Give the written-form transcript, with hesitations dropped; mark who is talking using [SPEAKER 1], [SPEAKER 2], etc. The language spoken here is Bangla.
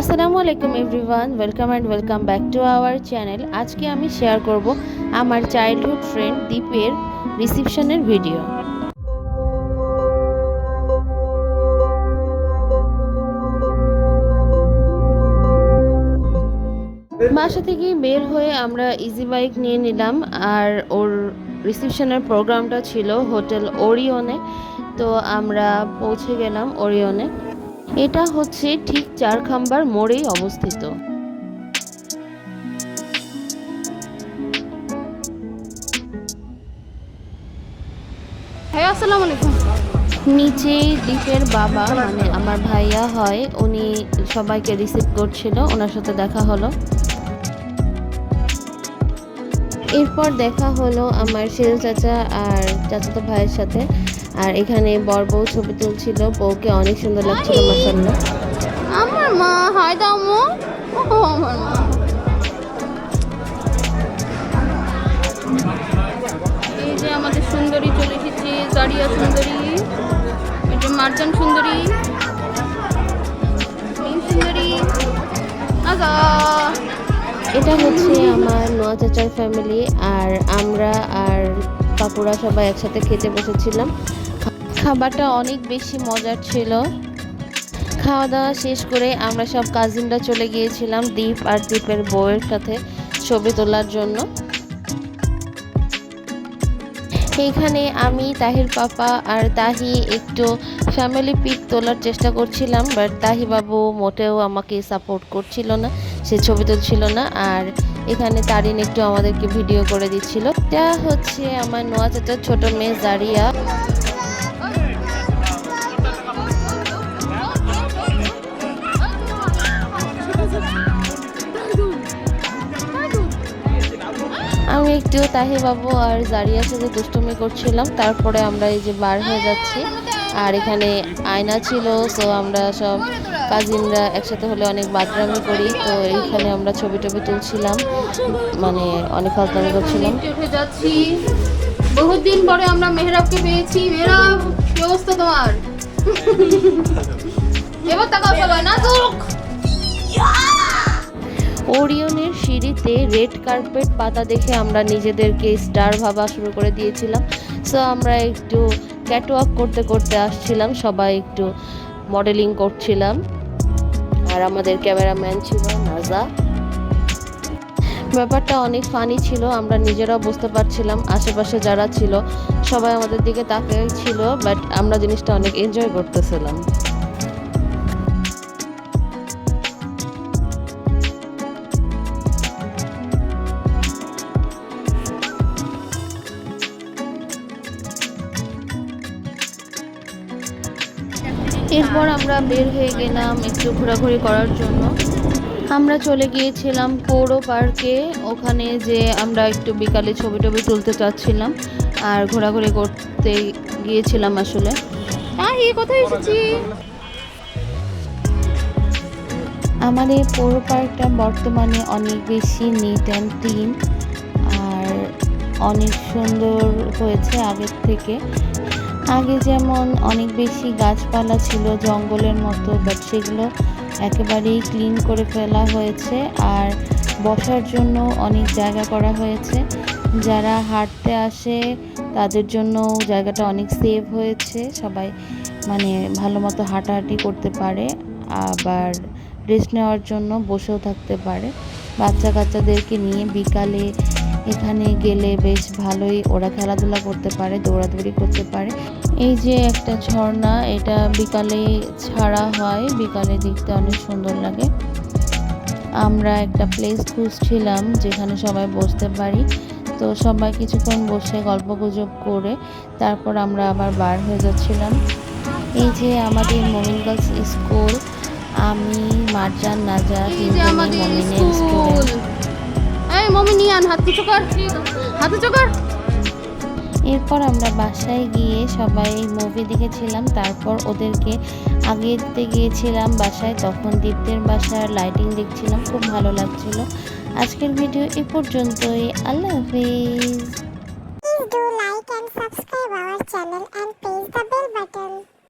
[SPEAKER 1] আসসালামু আলাইকুম everyone, welcome back to our channel. আজকে আমি শেয়ার করব আমার চাইল্ডহুড ফ্রেন্ড দীপের রিসেপশনের ভিডিও। বাসা থেকে বের হয়ে আমরা ইজি বাইক নিয়ে নিলাম, আর ওর রিসেপশনের প্রোগ্রামটা ছিল হোটেল ওরিয়নে। তো আমরা পৌঁছে গেলাম ওরিয়নে। এটা হচ্ছে ঠিক চারখাম্বার মোড়েই অবস্থিত।
[SPEAKER 2] আসসালামু আলাইকুম।
[SPEAKER 1] নিচে দীপের বাবা মানে আমার ভাইয়া হয়, উনি সবাইকে রিসিভ করছিল, ওনার সাথে দেখা হলো। এরপর দেখা হলো আমার শেল চাচা আর চাচাতো ভাইয়ের সাথে। আর এখানে বর বউ ছবি তুলছিল, বউকে অনেক সুন্দর লাগছিল মাশাআল্লাহ।
[SPEAKER 2] আমার মা হাই দাও মো। ও আমার মা। এই যে আমাদের সুন্দরী চলে এসেছে, জারিয়া সুন্দরী, এই যে মার্জান সুন্দরী, সুন্দরী আগা।
[SPEAKER 1] এটা হচ্ছে আমার নোয়া চাচার ফ্যামিলি, আর আমরা আর কাকুরা সবাই একসাথে খেতে বসেছিলাম। খাবারটা অনেক বেশি মজার ছিল। খাওয়া দাওয়া শেষ করে আমরা সব কাজিনরা চলে গিয়েছিলাম দীপ আর দীপের বউয়ের সাথে ছবি তোলার জন্য। এইখানে আমি, তাহির পাপা আর তাহি একটু ফ্যামিলি পিক তোলার চেষ্টা করছিলাম, বাট তাহি বাবু মোটেও আমাকে সাপোর্ট করছিল না, সে ছবি তুলছিল না। আর এখানে তারিন একটু আমাদেরকে ভিডিও করে দিচ্ছিল। এটা হচ্ছে আমার নোয়া চাচার ছোট মেয়ে জারিয়া। আমি একটু তাহি বাবু আর জারিয়ার সাথে দুষ্টুমি করছিলাম। তারপরে আমরা এই যে বার হয়ে যাচ্ছি, আর এখানে আয়না ছিল, সো আমরা সব কাজিনরা একসাথে হলে অনেক বাদরামি করি। তো এইখানে আমরা ছবি টবি তুলছিলাম, মানে অনেক ফাজলামি করছিলাম।
[SPEAKER 2] উঠে যাচ্ছি, বহুত দিন পরে আমরা মেহরাবকে পেয়েছি। মেহরাব, কি অবস্থা তোমার? এবার তাকাও সবাই, না চোখ।
[SPEAKER 1] ওরিয়নের সিঁড়িতে রেড কার্পেট পাতা দেখে আমরা নিজেদেরকে স্টার ভাবা শুরু করে দিয়েছিলাম। সো আমরা একটু ক্যাটওয়াক করতে করতে আসছিলাম, সবাই একটু মডেলিং করছিলাম। আর আমাদের ক্যামেরাম্যান ছিল নাজা। ব্যাপারটা অনেক ফানি ছিল, আমরা নিজেরাও বুঝতে পারছিলাম, আশেপাশে যারা ছিল সবাই আমাদের দিকে তাকিয়ে ছিল, বাট আমরা জিনিসটা অনেক এনজয় করতেছিলাম। এরপর আমরা বের হয়ে গেলাম একটু ঘোরাঘুরি করার জন্য। আমরা চলে গিয়েছিলাম পৌর পার্কে, ওখানে যে আমরা একটু বিকালে ছবি টবি তুলতে চাচ্ছিলাম আর ঘোরাঘুরি করতে গিয়েছিলাম আসলে।
[SPEAKER 2] কোথায় এসেছি?
[SPEAKER 1] আমাদের পৌর পার্কটা বর্তমানে অনেক বেশি নিট অ্যান্ড ক্লিন আর অনেক সুন্দর হয়েছে আগের থেকে। আগে যেমন অনেক বেশি গাছপালা ছিল জঙ্গলের মতো, বাট সেগুলো একেবারেই ক্লিন করে ফেলা হয়েছে। আর বসার জন্য অনেক জায়গা করা হয়েছে, যারা হাঁটতে আসে তাদের জন্য জায়গাটা অনেক সেভ হয়েছে, সবাই মানে ভালো মতো হাঁটাহাঁটি করতে পারে, আবার রেস্ট নেওয়ার জন্য বসেও থাকতে পারে। বাচ্চা কাচ্চাদেরকে নিয়ে বিকালে এখানে গেলে বেশ ভালোই ওরা খেলাধুলা করতে পারে, দৌড়াদৌড়ি করতে পারে। এই যে একটা ঝর্ণা, এটা বিকালে ছাড়া হয়, বিকালে দেখতে অনেক সুন্দর লাগে। আমরা একটা প্লেস খুঁজছিলাম যেখানে সবাই বসতে পারি, তো সবাই কিছুক্ষণ বসে গল্প গুজব করে তারপর আমরা আবার বার হয়ে যাচ্ছিলাম। এই যে আমাদের মমিন গার্লস স্কুল, আমি, মারজান, নাজা তিনজনই মমিনের স্টুডেন্ট। এরপর আমরা বাসায় গিয়ে সবাই মুভি দেখেছিলাম, তারপর ওদেরকে আগে দিতে গিয়েছিলাম বাসায়, তখন দীপ্তের বাসার লাইটিং দেখছিলাম, খুব ভালো লাগছিল। আজকের ভিডিও এ পর্যন্তই। আল্লাহ হাফিজ।
[SPEAKER 3] Please do like and subscribe our channel and